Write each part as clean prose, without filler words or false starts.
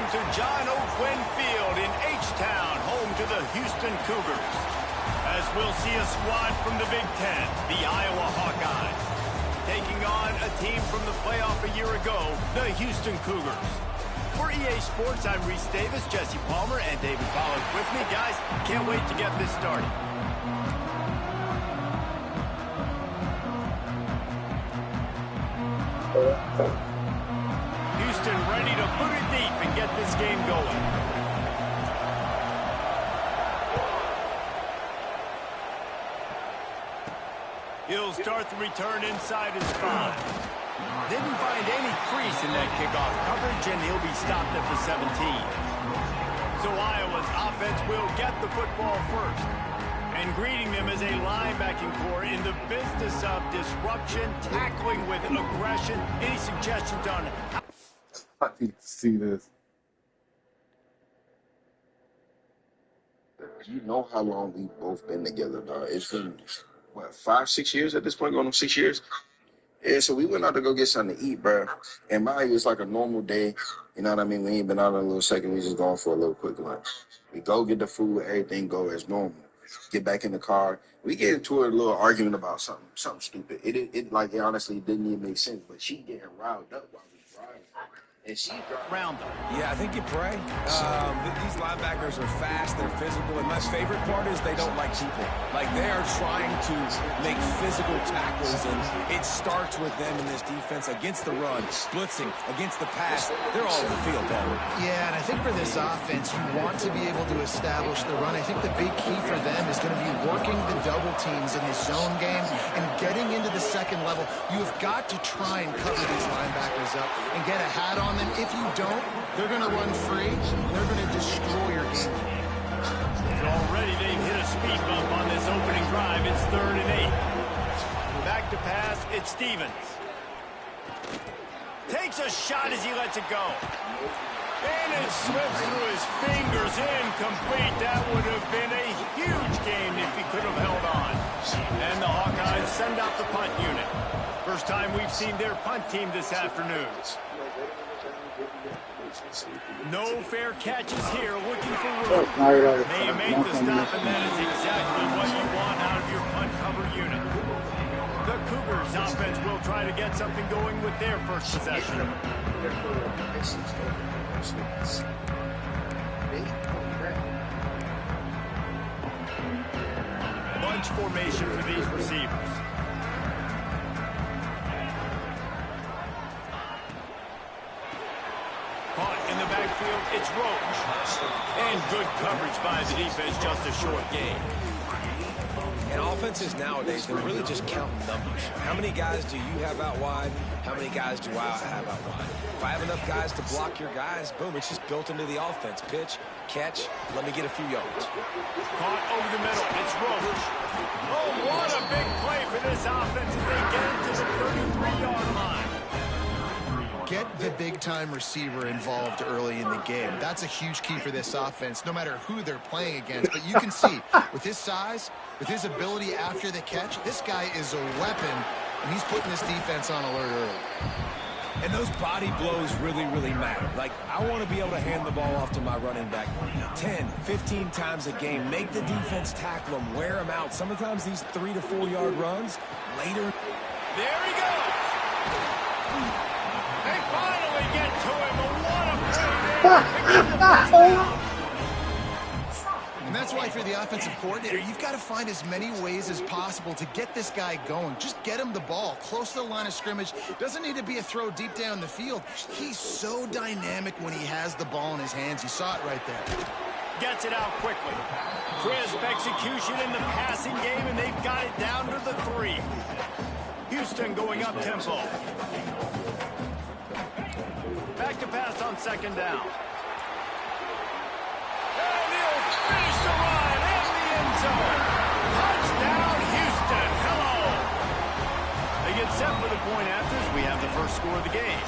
Welcome to John O'Quinn Field in H-Town, home to the Houston Cougars. As we'll see a squad from the Big Ten, the Iowa Hawkeyes, taking on a team from the playoff a year ago, the Houston Cougars. For EA Sports, I'm Reese Davis, Jesse Palmer, and David Pollack with me. Guys, can't wait to get this started. Houston ready to put it deep and get this game going. He'll start the return inside his 5. Didn't find any crease in that kickoff coverage, and he'll be stopped at the 17. So Iowa's offense will get the football first. And greeting them as a linebacking core in the business of disruption, tackling with aggression. Any suggestions on how... I need to see this. You know how long we've both been together, dog. It's been, what, 5, 6 years at this point, going on 6 years? Yeah, so we went out to go get something to eat, bro. And mind you, it's like a normal day. You know what I mean? We ain't been out in a little second. We just going for a little quick lunch. We go get the food, everything go as normal. Get back in the car. We get into a little argument about something stupid. It honestly didn't even make sense. But she getting riled up while we driving. And she around them. Yeah, I think you pray. These linebackers are fast, they're physical, and my favorite part is they don't like people. Like, they are trying to make physical tackles, and it starts with them in this defense against the run, blitzing, against the pass. They're all over the field, Edward. Yeah, and I think for this offense, you want to be able to establish the run. I think the big key for them is going to be working the double teams in the zone game and getting into the second level. You have got to try and cover these linebackers up and get a hat on them. If you don't, they're going to run free. They're going to destroy your game. And already they've hit a speed bump on this opening drive. It's 3rd and 8. Back to pass, it's Stevens. Takes a shot as he lets it go. And it slips through his fingers, incomplete. That would have been a huge game if he could have held on. And the Hawkeyes send out the punt unit. First time we've seen their punt team this afternoon. No fair catches here, looking for room. They make the stop, and that is exactly what you want out of your punt cover unit. The Cougars offense will try to get something going with their first possession. Bunch formation for these receivers. Caught in the backfield, it's Roach. And good coverage by the defense, just a short gain. And offenses nowadays, they're really just counting numbers. How many guys do you have out wide? How many guys do I have out wide? If I have enough guys to block your guys, boom, it's just built into the offense. Pitch, catch, let me get a few yards. Caught over the middle, it's Roach. Oh, what a big play for this offense as they get into the 33-yard line. Get the big-time receiver involved early in the game. That's a huge key for this offense, no matter who they're playing against. But you can see, with his size, with his ability after the catch, this guy is a weapon, and he's putting this defense on alert early. And those body blows really, really matter. Like, I want to be able to hand the ball off to my running back 10, 15 times a game. Make the defense tackle them, wear them out. Sometimes these 3 to 4 yard runs, later. There he goes. They finally get to him, but what a play there. And that's why for the offensive coordinator, you've got to find as many ways as possible to get this guy going. Just get him the ball close to the line of scrimmage. Doesn't need to be a throw deep down the field. He's so dynamic when he has the ball in his hands. You saw it right there. Gets it out quickly. Crisp execution in the passing game, and they've got it down to the 3. Houston going up tempo. Back to pass on 2nd down. And he'll finish the run in the end zone. Touchdown, Houston. Hello. They get set for the point afters. We have the first score of the game.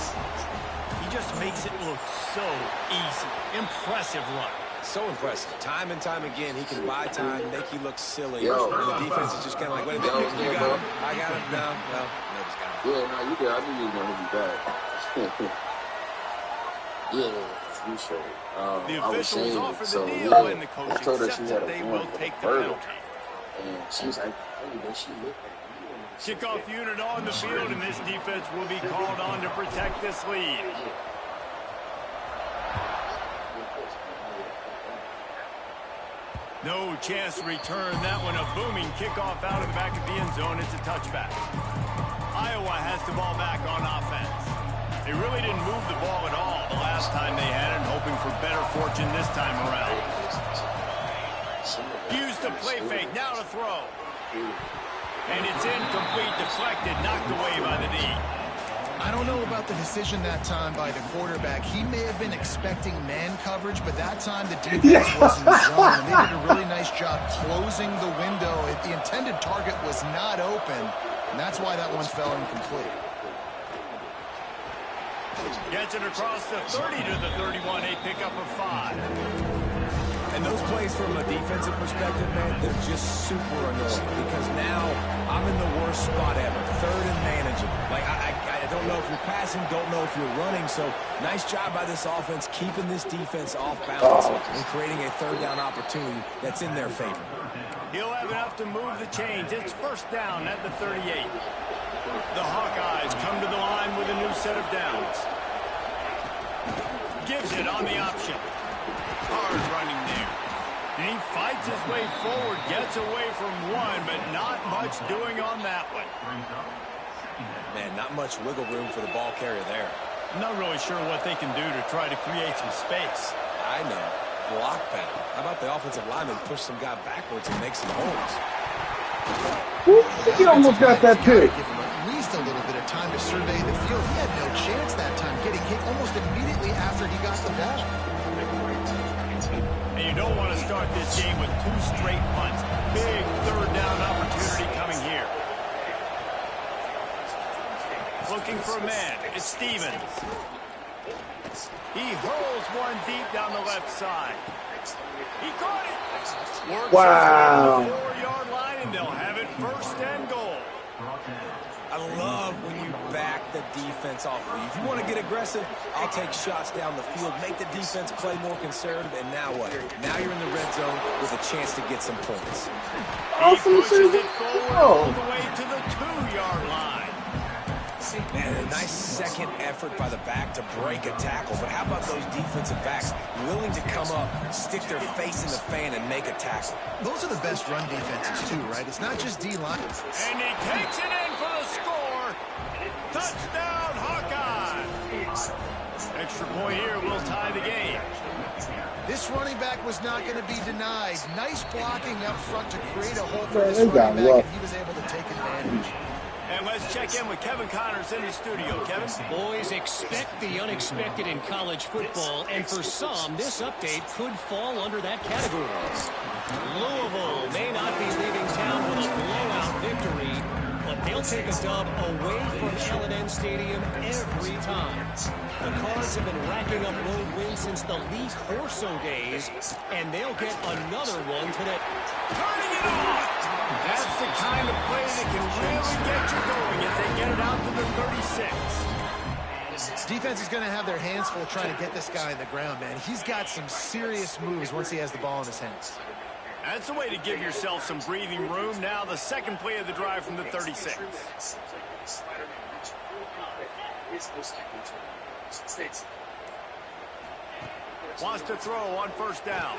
He just makes it look so easy. Impressive run. So impressive. Time and time again, he can buy time, make you look silly. Yo. And the defense is just kind of like, wait a minute, you got him? I got him? No, nobody's got him. Yeah, no, you did. I knew you was going to be back. Yeah. you showed. The I was officials saying, offered so the we deal, and the I coach told her she accepts had that a they one will for take the the penalty. and she was like, oh, man, she looked like you. Kickoff unit on the field, and this defense will be called on to protect this lead. No chance to return that one. A booming kickoff out of the back of the end zone. It's a touchback. Iowa has the ball back on offense. They really didn't move the ball at all the last time they had it, hoping for better fortune this time around. Use the play fake, now to throw. And it's incomplete, deflected, knocked away by the D. I don't know about the decision that time by the quarterback. He may have been expecting man coverage, but that time the defense was in zone, and they did a really nice job closing the window. The intended target was not open, and that's why that one fell incomplete. Gets it across the 30 to the 31, a pickup of 5. And those plays from a defensive perspective, man, they're just super annoying because now I'm in the worst spot ever. Third and manageable. Like, I don't know if you're passing, don't know if you're running. So nice job by this offense keeping this defense off balance and creating a third down opportunity that's in their favor. He'll have enough to move the chains. It's first down at the 38. The Hawkeyes come to the line with a new set of downs. Gives it on the option. Hard running there. And he fights his way forward, gets away from one, but not much doing on that one. Man, not much wiggle room for the ball carrier there. I'm not really sure what they can do to try to create some space. I know. Block battle. How about the offensive lineman push some guy backwards and make some holes? He almost got that pick. Give him at least a little bit of time to survey the field. He had no chance that time, getting hit almost immediately after he got the ball. And you don't want to start this game with 2 straight punts. Big third down opportunity coming here. Looking for a man. It's Stevens. He hurls one deep down the left side. He caught it. Works Wow. the 4-yard line, and they'll have it first and goal. I love when you back the defense off of you. If you want to get aggressive, I'll take shots down the field, make the defense play more conservative, and now what? Now you're in the red zone with a chance to get some points. He pushes it forward all the way to the 2-yard line. Man, a nice second effort by the back to break a tackle. But how about those defensive backs willing to come up, stick their face in the fan, and make a tackle? Those are the best run defenses, too, right? It's not just D-line. And he takes it in for the score. Touchdown, Hawkeyes. Extra point here will tie the game. This running back was not going to be denied. Nice blocking up front to create a hole for Man, this they got running back, rough. and he was able to take advantage. And let's check in with Kevin Connors in the studio. Kevin? Boys, expect the unexpected in college football, and for some, this update could fall under that category. Louisville may not be leaving town with a blowout victory, but they'll take a dub away from L&N Stadium every time. The Cards have been racking up road wins since the Lee Corso days, and they'll get another one today. Turning it on! That's the kind of play that can really get you going as they get it out to the 36. Defense is going to have their hands full trying to get this guy in the ground, man. He's got some serious moves once he has the ball in his hands. That's the way to give yourself some breathing room. Now the second play of the drive from the 36. Wants to throw on first down.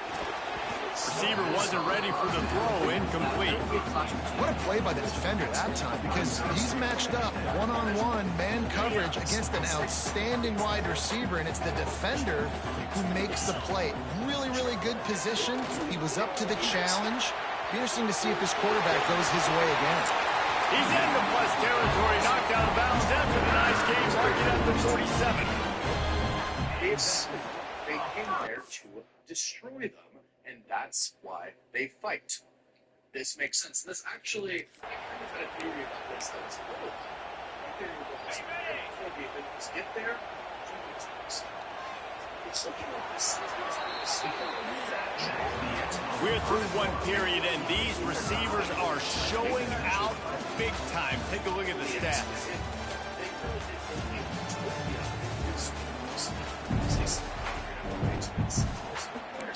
Receiver wasn't ready for the throw, incomplete. What a play by the defender that time, because he's matched up one-on-one man coverage against an outstanding wide receiver, and it's the defender who makes the play. Really, really good position. He was up to the challenge. Be interesting to see if this quarterback goes his way again. He's in the plus territory, knocked out of bounds after the nice game, marking at the 47. They came there to destroy them, and that's why they fight. This makes sense. This actually, I kind of had a theory about this that was a little theory about this. Before the Olympics get there, we're through one period, and these receivers are showing out big time. Take a look at the stats.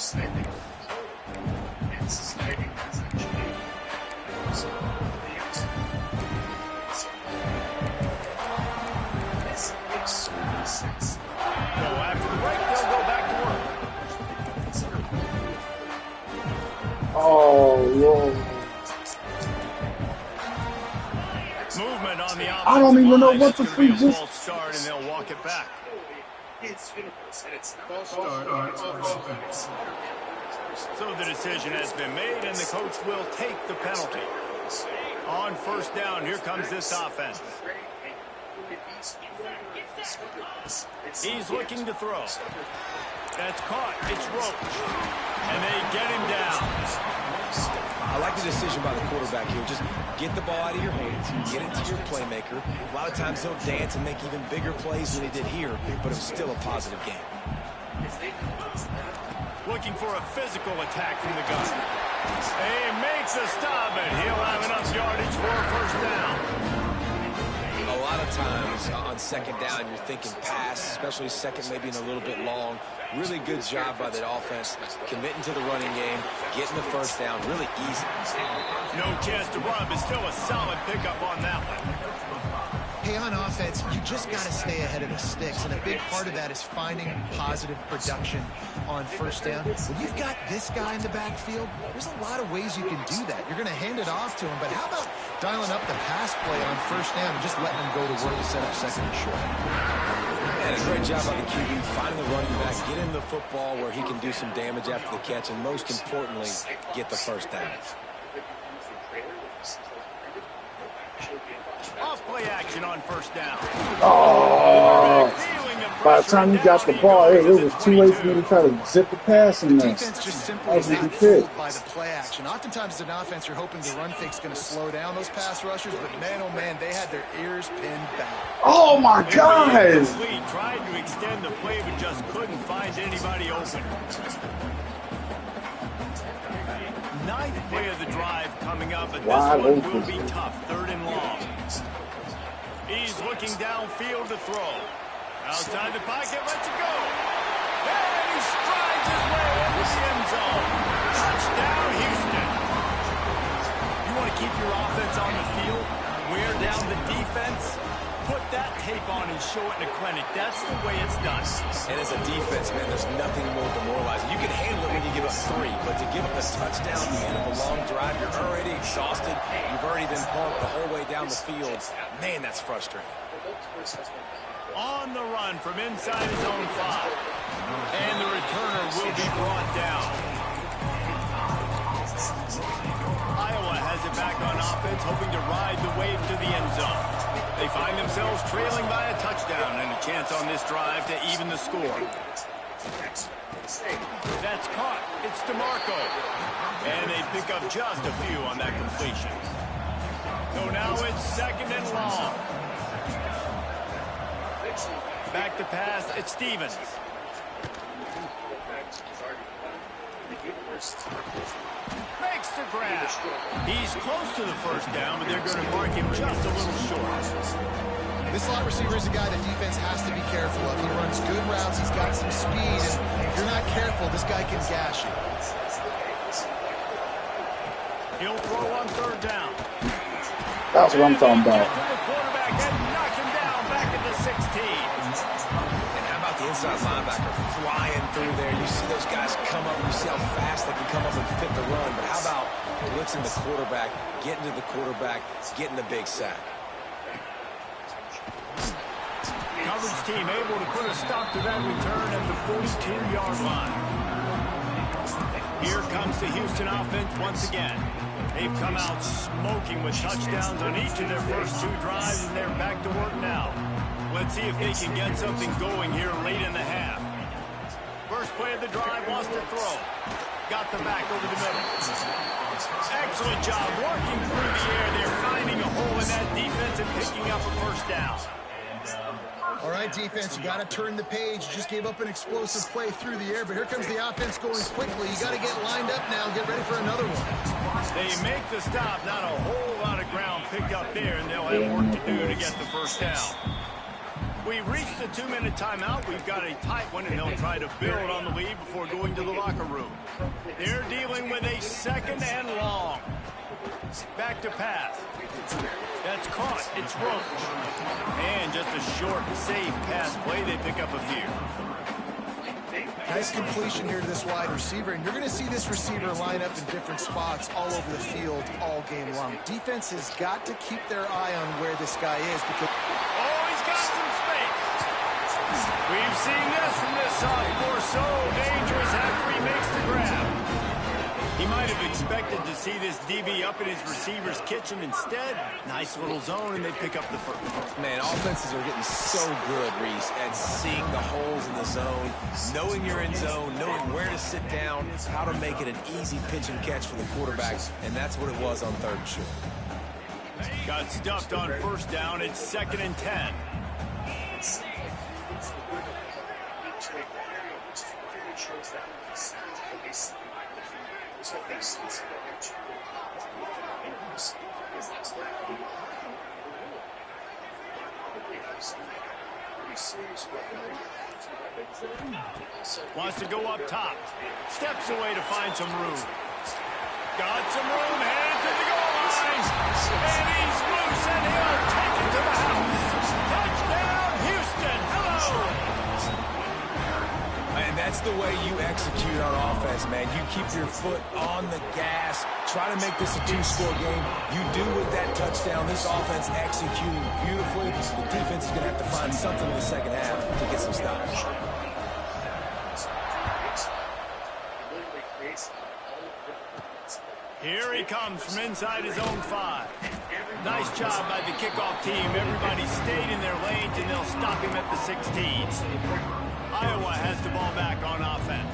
sniping. And sniping is actually also this makes so much sense. So after the break, they'll go back to work. Oh, yo. Movement on the offensive I don't even know line. what That's the gonna be freak a just. false start, and they'll walk it back. It's universe, and it's not start. So the decision has been made, and the coach will take the penalty. On first down, here comes this offense. He's looking to throw. That's caught. It's Roach. And they get him down. I like the decision by the quarterback here. Just get the ball out of your hands, get it to your playmaker. A lot of times he'll dance and make even bigger plays than he did here, but it was still a positive game. Looking for a physical attack from the gun. He makes a stop, and he'll have enough yardage for a first down. A lot of times on second down, you're thinking pass, especially second maybe in a little bit long. Really good job by the offense, committing to the running game, getting the first down, really easy. No chance to run, but still a solid pickup on that one. Hey, on offense, you just got to stay ahead of the sticks, and a big part of that is finding positive production on first down. When you've got this guy in the backfield, there's a lot of ways you can do that. You're going to hand it off to him, but how about dialing up the pass play on first down and just letting him go to work to set up second and short? And a great job by the QB, finding the running back, get him the football where he can do some damage after the catch, and most importantly, get the first down. Off play action on first down. Oh. By the time you got the ball, hey, it was too late for me to try to zip the pass in there. Defense just simply is not fooled by the play action. Oftentimes as an offense, you're hoping the run fake's going to slow down those pass rushers, but man, oh man, they had their ears pinned back. Oh my God! Tried to extend the play, but just couldn't find anybody open. Ninth play of the drive coming up, but this one will be tough. Third and long. He's looking downfield to throw. Outside the pocket, lets it go. And he strides his way into the end zone. Touchdown, Houston. You want to keep your offense on the field, wear down the defense, put that tape on and show it in a clinic. That's the way it's done. And as a defense, man, there's nothing more demoralizing. You can handle it when you give up 3, but to give up a touchdown at the end of a long drive, you're already exhausted. You've already been pumped the whole way down the field. Man, that's frustrating. On the run from inside his own 5. And the returner will be brought down. Iowa has it back on offense, hoping to ride the wave to the end zone. They find themselves trailing by a touchdown and a chance on this drive to even the score. That's caught. It's DeMarco. And they pick up just a few on that completion. So now it's second and long. Back to pass, it's Stevens. Makes the grab. He's close to the first down, but they're going to mark him just a little short. This slot receiver is a guy the defense has to be careful of. He runs good routes. He's got some speed. And if you're not careful, this guy can gash you. He'll throw on third down. That's what I'm talking about. Get to the quarterback and knock him down back at the 16. And how about the inside linebacker flying through there? You see those guys come up. You see how fast they can come up and fit the run. But how about blitzing the quarterback, getting to the quarterback, getting the big sack? Coverage team able to put a stop to that return at the 42-yard line. Here comes the Houston offense once again. They've come out smoking with touchdowns on each of their first 2 drives, and they're back to work now. Let's see if they can get something going here late in the half. First play of the drive, wants to throw. Got the back over the middle. Excellent job working through the air. They're finding a hole in that defense and picking up a first down. All right, defense, you got to turn the page. You just gave up an explosive play through the air, but here comes the offense going quickly. You got to get lined up now and get ready for another one. They make the stop. Not a whole lot of ground picked up there, and they'll have work to do to get the first down. We've reached the 2-minute timeout. We've got a tight one, and they'll try to build on the lead before going to the locker room. They're dealing with a 2nd and long. Back to pass. That's caught. It's Roach. And just a short, safe pass play. They pick up a few. Nice completion here to this wide receiver, and you're going to see this receiver line up in different spots all over the field all game long. Defense has got to keep their eye on where this guy is because... Oh, he's got some space. We've seen this from this sophomore. So dangerous after he makes the grab. He might have expected to see this DB up in his receiver's kitchen. Instead, nice little zone, and they pick up the first. Man, offenses are getting so good, Reese, at seeing the holes in the zone, knowing you're in zone, knowing where to sit down, how to make it an easy pitch and catch for the quarterback, and that's what it was on 3rd and short. Got stuffed on 1st down. It's 2nd and 10. Wants to go up top. Steps away to find some room. Got some room, headed to the goal line. And he's loose, and he'll take it to the house. Touchdown, Houston. Hello. And that's the way you execute on offense, man. You keep your foot on the gas. Try to make this a 2-score game. You do with that touchdown. This offense executing beautifully. The defense is going to have to find something in the 2nd half to get some stops. Here he comes from inside his own 5. Nice job by the kickoff team. Everybody stayed in their lanes, and they'll stop him at the 16. Iowa has the ball back on offense.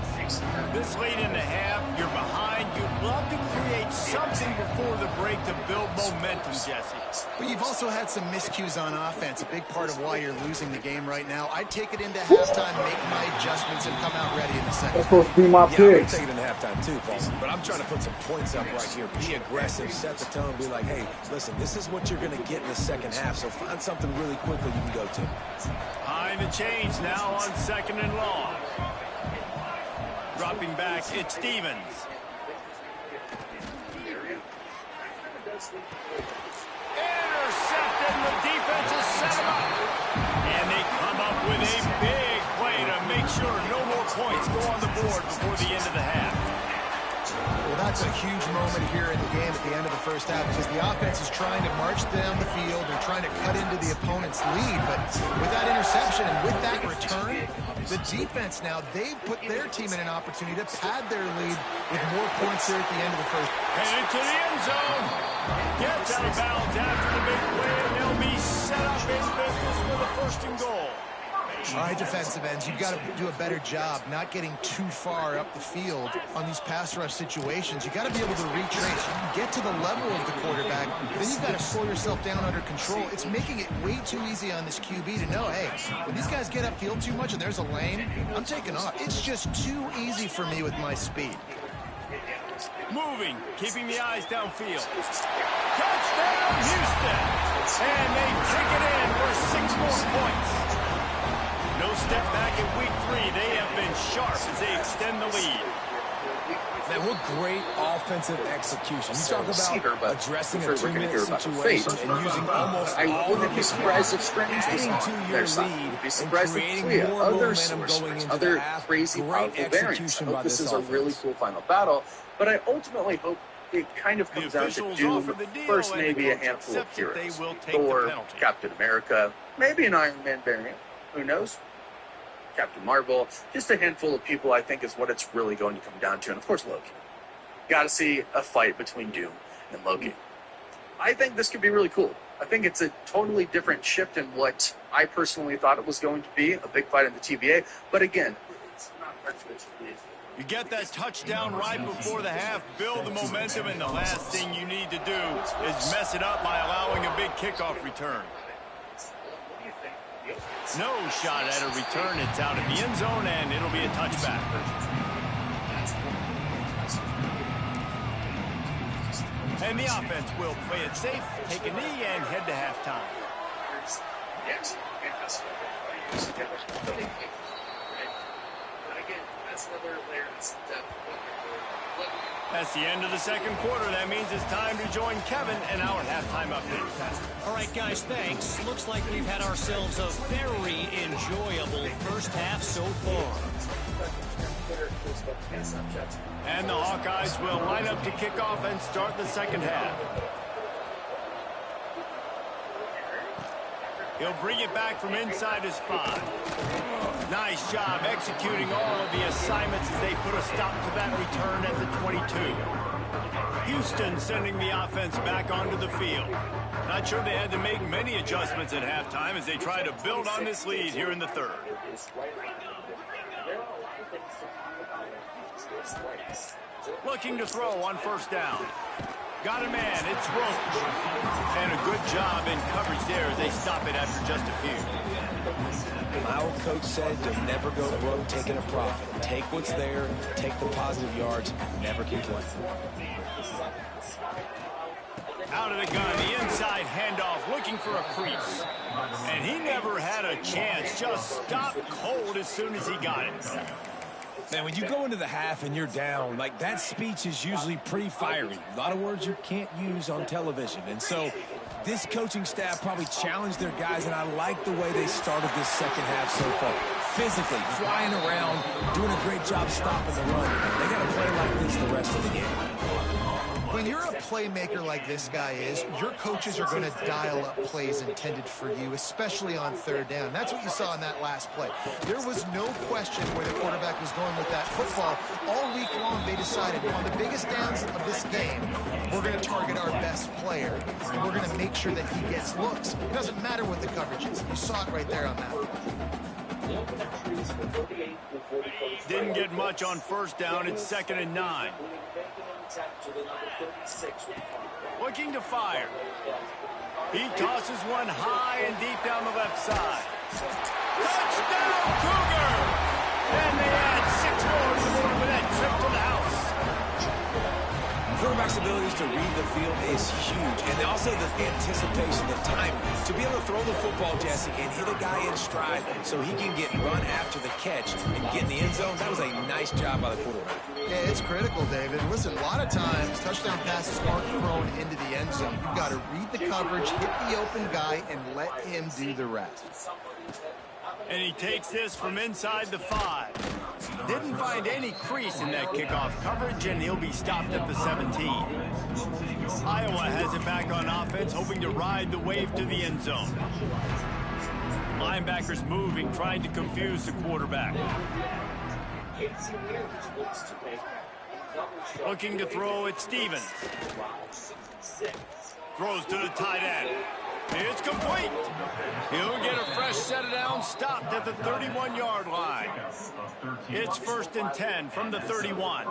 This late in the half, you're behind. You'd love to create something before the break to build momentum, Jesse. But you've also had some miscues on offense, a big part of why you're losing the game right now. I'd take it into halftime, make my adjustments, and come out ready in the 2nd. That's supposed to be my Yeah, pick. I'm take it into halftime too, Paul. But I'm trying to put some points up right here. Be aggressive, set the tone, be like, hey, listen, this is what you're going to get in the 2nd half, so find something really quickly you can go to. Behind the chains now on 2nd and long. Dropping back, it's Stevens. Intercepted, the defense has set him up. And they come up with a big play to make sure no more points go on the board before the end of the half. Well, that's a huge moment here in the game at the end of the 1st half because the offense is trying to march down the field and trying to cut into the opponent's lead. But with that interception and with that return, the defense now, they've put their team in an opportunity to pad their lead with more points here at the end of the 1st. Headed to the end zone. Gets out of bounds after the big play, and they'll be set up in business with a 1st and goal. All right, defensive ends, you've got to do a better job not getting too far up the field on these pass rush situations. You've got to be able to retrace. You can get to the level of the quarterback, then you've got to slow yourself down under control. It's making it way too easy on this QB to know, hey, when these guys get upfield too much and there's a lane, I'm taking off. It's just too easy for me with my speed. Moving, keeping the eyes downfield. Touchdown, Houston! And they take it in for 6 more points. No step back in week 3. They have been sharp as they extend the lead. Man, what great offensive execution. You talk about addressing a 2-minute situation and using almost I wouldn't be surprised if Springs was adding to on your their side. lead I'd be and surprised if creating more other momentum source going into other the half. crazy Great powerful variants. I execution by hope this this is a really offense. cool final battle, but I ultimately hope it kind of comes down to officials Doom. offer the deal, First, and the maybe a coach handful of accepts that they heroes. will take the Thor, penalty. Captain America, maybe an Iron Man variant. Who knows? Captain Marvel. Just a handful of people, I think, is what it's really going to come down to. And, of course, Loki. Got to see a fight between Doom and Loki. I think this could be really cool. I think it's a totally different shift in what I personally thought it was going to be, a big fight in the TBA. But, again, it's not hard for the TBA. You get that touchdown right before the half, build the momentum, and the last thing you need to do is mess it up by allowing a big kickoff return. No shot at a return. It's out of the end zone, and it'll be a touchback. And the offense will play it safe, take a knee, and head to halftime. Yes, fantastic. And again, that's another layer of depth. That's the end of the second quarter. That means it's time to join Kevin in our halftime update. All right, guys, thanks. Looks like we've had ourselves a very enjoyable first half so far. And the Hawkeyes will line up to kick off and start the second half. He'll bring it back from inside his 5. Nice job executing all of the assignments as they put a stop to that return at the 22. Houston sending the offense back onto the field. Not sure they had to make many adjustments at halftime as they try to build on this lead here in the third. Looking to throw on first down. Got a man, it's Roach. And a good job in coverage there as they stop it after just a few. Our coach said to never go broke taking a profit. Take what's there, take the positive yards, never complain. Out of the gun, the inside handoff, looking for a crease. And he never had a chance, just stopped cold as soon as he got it. Man, when you go into the half and you're down, like that speech is usually pretty fiery. A lot of words you can't use on television. And so this coaching staff probably challenged their guys, and I like the way they started this second half so far. Physically, flying around, doing a great job stopping the run. They got to play like this the rest of the game. When you're a playmaker like this guy is, your coaches are going to dial up plays intended for you, especially on third down. That's what you saw in that last play. There was no question where the quarterback was going with that football. All week long, they decided on the biggest downs of this game, we're going to target our best player, and we're going to make sure that he gets looks. It doesn't matter what the coverage is. You saw it right there on that play. Didn't get much on first down. It's 2nd and 9. Looking to fire. He tosses one high and deep down the left side. Touchdown, Cougar! And they add 6 more to the board with that trip to the house. Quarterback's abilities to read the field is huge. And also the anticipation, the time to be able to throw the football, Jesse, and hit a guy in stride so he can get run after the catch and get in the end zone. That was a nice job by the quarterback. Yeah, it's critical, David. Listen, a lot of times, touchdown passes aren't thrown into the end zone. You've got to read the coverage, hit the open guy, and let him do the rest. And he takes this from inside the 5. Didn't find any crease in that kickoff coverage, and he'll be stopped at the 17. Iowa has it back on offense, hoping to ride the wave to the end zone. Linebackers moving, trying to confuse the quarterback. Looking to throw at Stevens. Throws to the tight end. It's complete. He'll get a fresh set of down, stopped at the 31-yard line. It's 1st and 10 from the 31.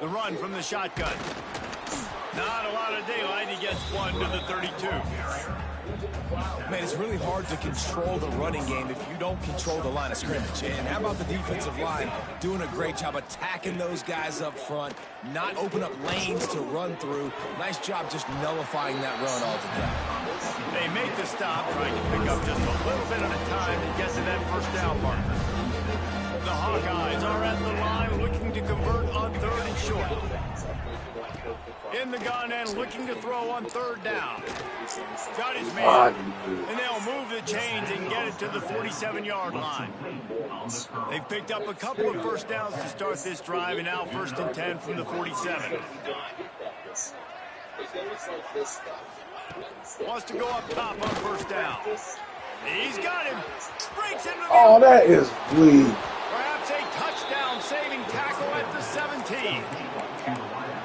The run from the shotgun. Not a lot of daylight. He gets one to the 32. Man, it's really hard to control the running game if you don't control the line of scrimmage. And how about the defensive line doing a great job attacking those guys up front, not open up lanes to run through. Nice job just nullifying that run altogether. They make the stop, trying to pick up just a little bit at a time and get to that first down marker. The Hawkeyes are at the line looking to convert on 3rd and short. In the gun and looking to throw on 3rd down. Got his man. And they'll move the chains and get it to the 47-yard line. They've picked up a couple of first downs to start this drive, and now 1st and 10 from the 47. Wants to go up top on first down. He's got him. Breaks into the Oh, that is weak. Perhaps a touchdown-saving tackle at the 17.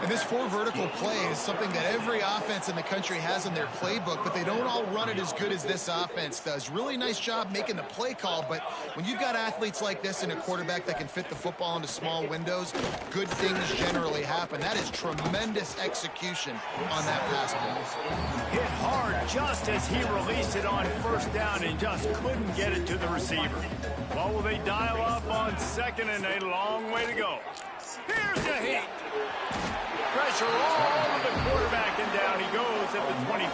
And this 4 vertical play is something that every offense in the country has in their playbook, but they don't all run it as good as this offense does. Really nice job making the play call, but when you've got athletes like this and a quarterback that can fit the football into small windows, good things generally happen. That is tremendous execution on that pass play. Hit hard just as he released it on first down and just couldn't get it to the receiver. Well, will they dial up on 2nd and a long way to go? Here's a hit. Pressure all over the quarterback, and down he goes at the 24.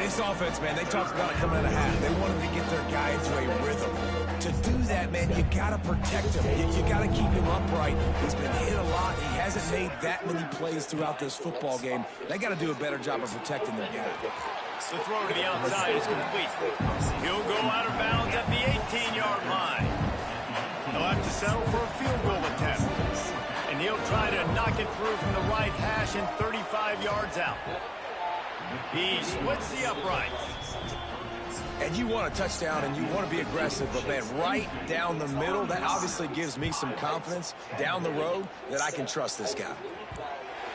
this offense, man, they talked about it coming out of half. They wanted to get their guy into a rhythm. To do that, man, you got to protect him. You got to keep him upright. He's been hit a lot. He hasn't made that many plays throughout this football game. They got to do a better job of protecting their guy. The throw to the outside is complete. He'll go out of bounds at the 18-yard line. He'll have to settle for a field goal attempt. And he'll try to knock it through from the right hash and 35 yards out. He splits the uprights. And you want a touchdown and you want to be aggressive, but, man, right down the middle, that obviously gives me some confidence down the road that I can trust this guy.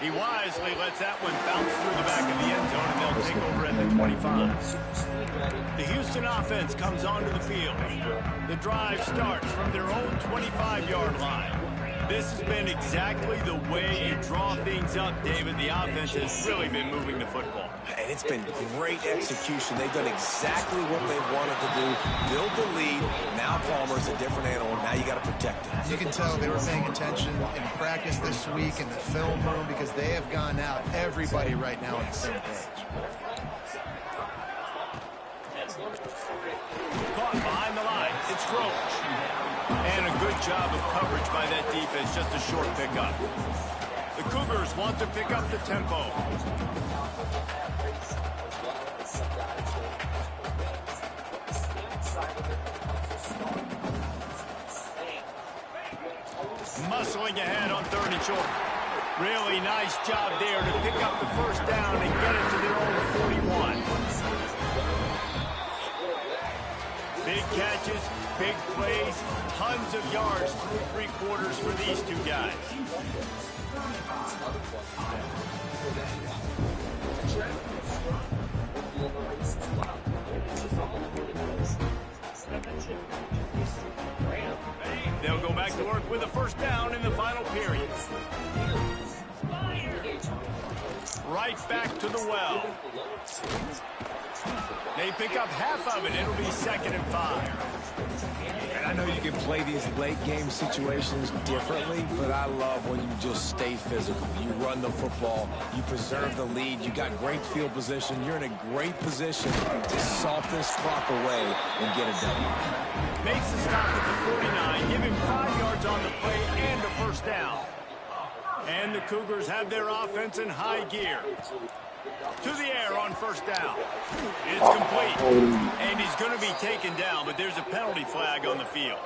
He wisely lets that one bounce through the back of the end zone, and they'll take over at the 25. The Houston offense comes onto the field. The drive starts from their own 25-yard line. This has been exactly the way you draw things up, David. The offense has really been moving the football. And it's been great execution. They've done exactly what they wanted to do. Build the lead. Now Palmer's a different animal. Now you got to protect him. You can tell they were paying attention in practice this week in the film room because they have gone out. Everybody right now on the same page. Caught behind the line. It's Roach. And a good job of coverage by that defense. Just a short pickup. The Cougars want to pick up the tempo. Muscling ahead on 3rd and short. Really nice job there to pick up the first down and get it to their own 41. Big catches, big plays, tons of yards through 3 quarters for these two guys. They'll go back to work with a first down in the final period. Right back to the well. They pick up half of it. It'll be 2nd and 5. And I know you can play these late game situations differently, but I love when you just stay physical. You run the football, you preserve the lead, you got great field position, you're in a great position to salt this clock away and get it done. Makes the stop at the 49, give him 5 yards on the play and a first down. And the Cougars have their offense in high gear. To the air on first down. It's complete. And he's going to be taken down, but there's a penalty flag on the field.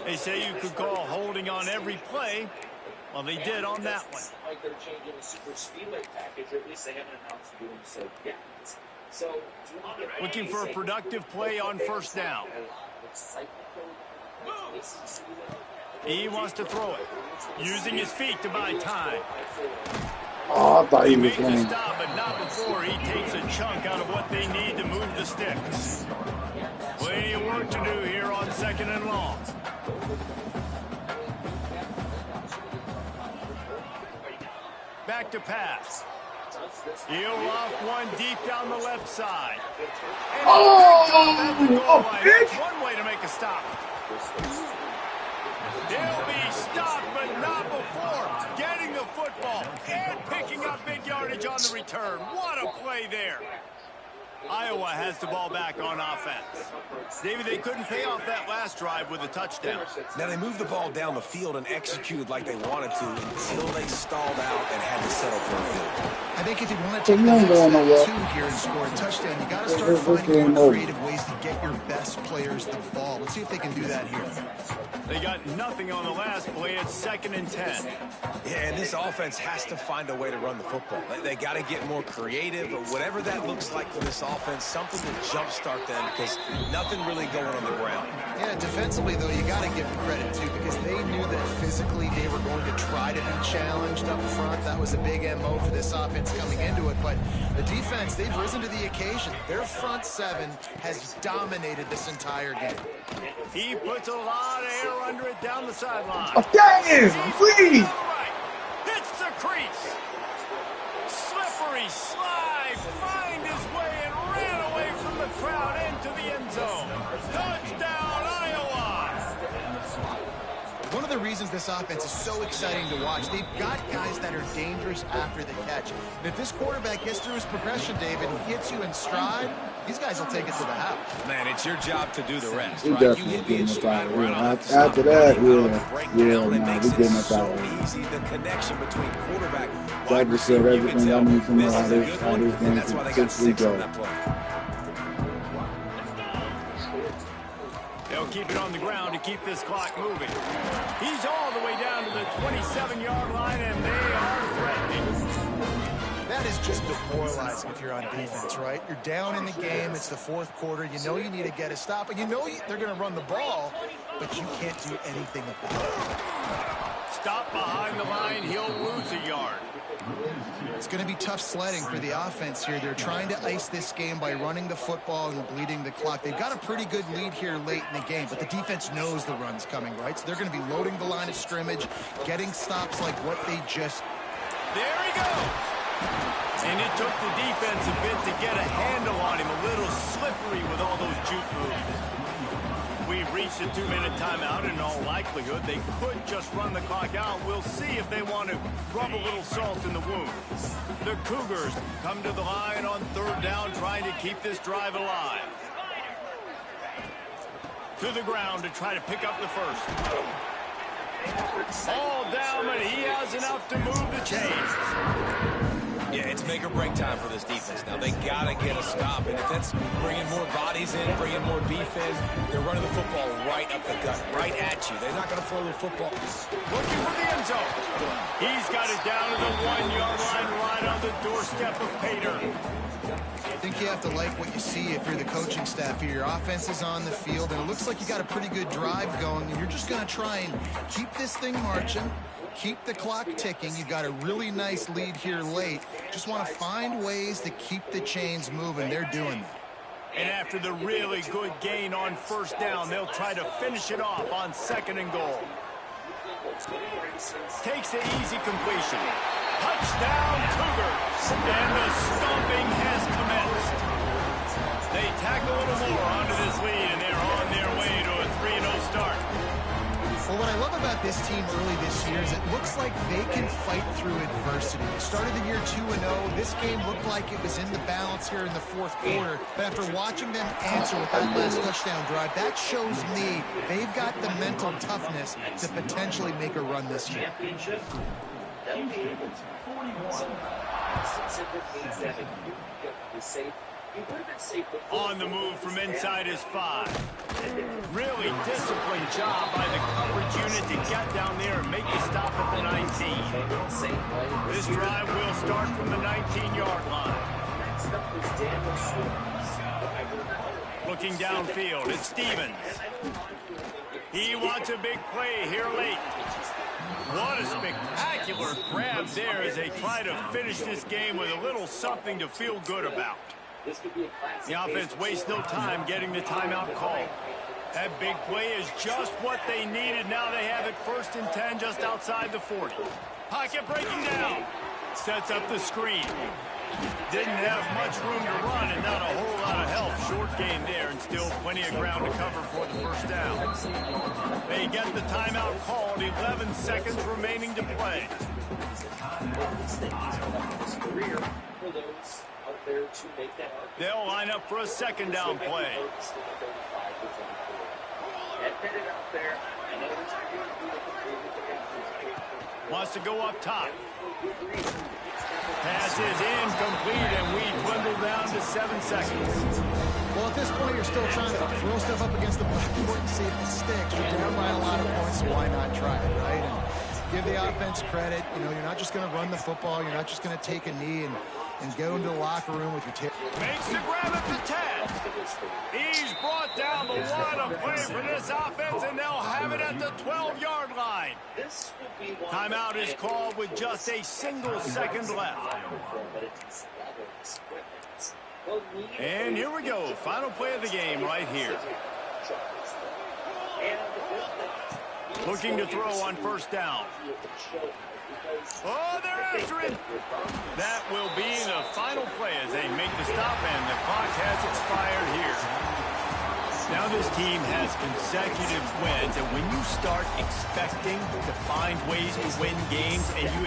They say you could call holding on every play. Well, they did on that one. Like they're changing the super speedway package, or at least they haven't announced doing so yet. So, looking for a productive play on first down. He wants to throw it, using his feet to buy time. Oh, I thought he was Makes a playing. stop, but not before he takes a chunk out of what they need to move the sticks. Plenty of work to do here on 2nd and long. Back to pass. He'll off one deep down the left side. And that's one way to make a stop. They'll be stopped, but not before getting the football and picking up big yardage on the return. What a play there. Iowa has the ball back on offense. David, they couldn't pay off that last drive with a touchdown. Now, they moved the ball down the field and executed like they wanted to until they stalled out and had to settle for a field goal. I think if you want to take the next step 2 here and score a touchdown, you got to start finding more creative ways to get your best players the ball. Let's see if they can do that here. They got nothing on the last play. It's 2nd and 10. Yeah, and this offense has to find a way to run the football. They got to get more creative, but whatever that looks like for this offense, something to jumpstart them because nothing really going on the ground. Yeah, defensively, though, you got to give them credit, too, because they knew that physically they were going to try to be challenged up front. That was a big MO for this offense coming into it, but the defense, they've risen to the occasion. Their front 7 has dominated this entire game. He puts a lot of air under it down the sideline. Oh, dang, please. Hits the crease. Slippery slide. Find his way and ran away from the crowd into the end zone. Touchdown, Iowa. One of the reasons this offense is so exciting to watch. They've got guys that are dangerous after the catch. And if this quarterback gets through his progression, David, he hits you in stride, these guys will take it to the house. Man, it's your job to do the rest, We right? You definitely hit me in getting up out stride of right here. off the After that, breakdown, it nah, makes we it getting up so out of here. easy, the connection between quarterback, So I wide just said receiver. You can everything I tell need to know this how is a this good one, game and that's why they got typically 6 on go. that play. They'll keep it on the ground to keep this clock moving. He's all the way down to the 27-yard line, and they are threatening. That is just demoralizing if you're on defense, right? You're down in the game. It's the fourth quarter. You know you need to get a stop, and you know they're going to run the ball, but you can't do anything about it. Stop behind the line. He'll lose a yard. It's going to be tough sledding for the offense here. They're trying to ice this game by running the football and bleeding the clock. They've got a pretty good lead here late in the game, but the defense knows the run's coming, right? So they're going to be loading the line of scrimmage, getting stops like what they just... There he goes. And it took the defense a bit to get a handle on him. A little slippery with all those juke moves. We've reached a 2-minute timeout. In all likelihood, they could just run the clock out. We'll see if they want to rub a little salt in the wound. The Cougars come to the line on 3rd down, trying to keep this drive alive. To the ground to try to pick up the first. All down, but he has enough to move the chains. Yeah, it's make or break time for this defense now. They got to get a stop, and if that's bringing more bodies in, bringing more beef in, they're running the football right up the gut, right at you. They're not going to throw the football. Looking for the end zone. He's got it down to the 1-yard line, right on the doorstep of Pater. I think you have to like what you see if you're the coaching staff here. Your offense is on the field, and it looks like you got a pretty good drive going, and you're just going to try and keep this thing marching. Keep the clock ticking. You've got a really nice lead here late. Just want to find ways to keep the chains moving. They're doing that. And after the really good gain on 1st down, they'll try to finish it off on 2nd and goal. Takes the easy completion. Touchdown Cougars. And the stomping has commenced. They tack a little more onto this lead, and they're on their way to a 3-0 start. Well, what I love about this team early this year is it looks like they can fight through adversity. They started the year 2-0. This game looked like it was in the balance here in the 4th quarter. But after watching them answer with that last touchdown drive, that shows me they've got the mental toughness to potentially make a run this year. On the move from inside his 5. Really disciplined job by the coverage unit to get down there and make the stop at the 19. This drive will start from the 19-yard line. Looking downfield, it's Stevens. He wants a big play here late. What a spectacular grab there as they try to finish this game with a little something to feel good about. The offense wastes no time getting the timeout called. That big play is just what they needed. Now they have it 1st and 10 just outside the 40. Pocket breaking down. Sets up the screen. Didn't have much room to run and not a whole lot of help. Short game there and still plenty of ground to cover for the 1st down. They get the timeout called. 11 seconds remaining to play. They'll line up for a 2nd down play. Wants to go up top. Pass is incomplete, and we dwindle down to 7 seconds. Well, at this point, you're still trying to throw stuff up against the blackboard and see if it sticks. You're down by a lot of points, so why not try it, right? And give the offense credit. You know, you're not just going to run the football. You're not just going to take a knee and go into the locker room with your tail. Makes the grab at the 10. He's brought down the what a play for this offense, and they'll have it at the 12-yard line. Timeout is called with just a single second left. And here we go. Final play of the game right here. Looking to throw on 1st down. Oh, they're after it. That will be the final play as they make the stop, and the clock has expired here. Now this team has consecutive wins, and when you start expecting to find ways to win games and you